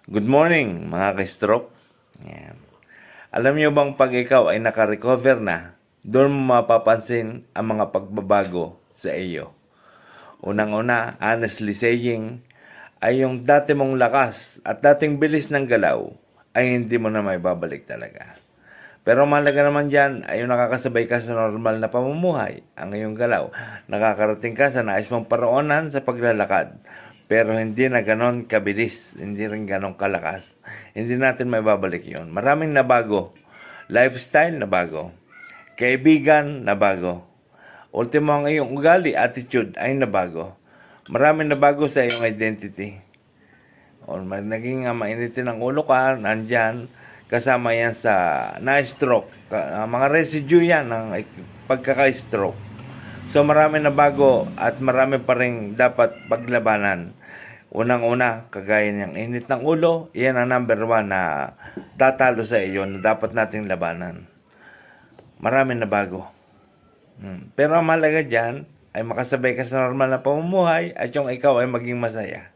Good morning mga ka-stroke. Yan. Alam niyo bang pag ikaw ay naka-recover na, doon mo mapapansin ang mga pagbabago sa iyo. Unang-una, honestly saying, ay yung dati mong lakas at dating bilis ng galaw ay hindi mo na may babalik talaga. Pero mahalaga naman dyan ay yung nakakasabay ka sa normal na pamumuhay, ang iyong galaw. Nakakarating ka sa nais mong paroonan sa paglalakad. Pero hindi na ganon kabilis, hindi rin ganon kalakas. Hindi natin may babalik yon. Maraming nabago. Lifestyle na bago. Kaibigan na bago. Ultimo ang iyong ugali, attitude ay nabago. Maraming nabago sa iyong identity. O naging mainitin ang ulo ka, nandyan, kasama yan sa na-stroke. Mga residue yan ng pagkaka-stroke. So marami na bago at marami pa rin dapat paglabanan. Unang-una, kagaya niyang init ng ulo, iyan ang number 1 na tatalo sa iyo na dapat nating labanan. Marami na bago. Pero ang mahalaga dyan ay makasabay ka sa normal na pamumuhay at yung ikaw ay maging masaya.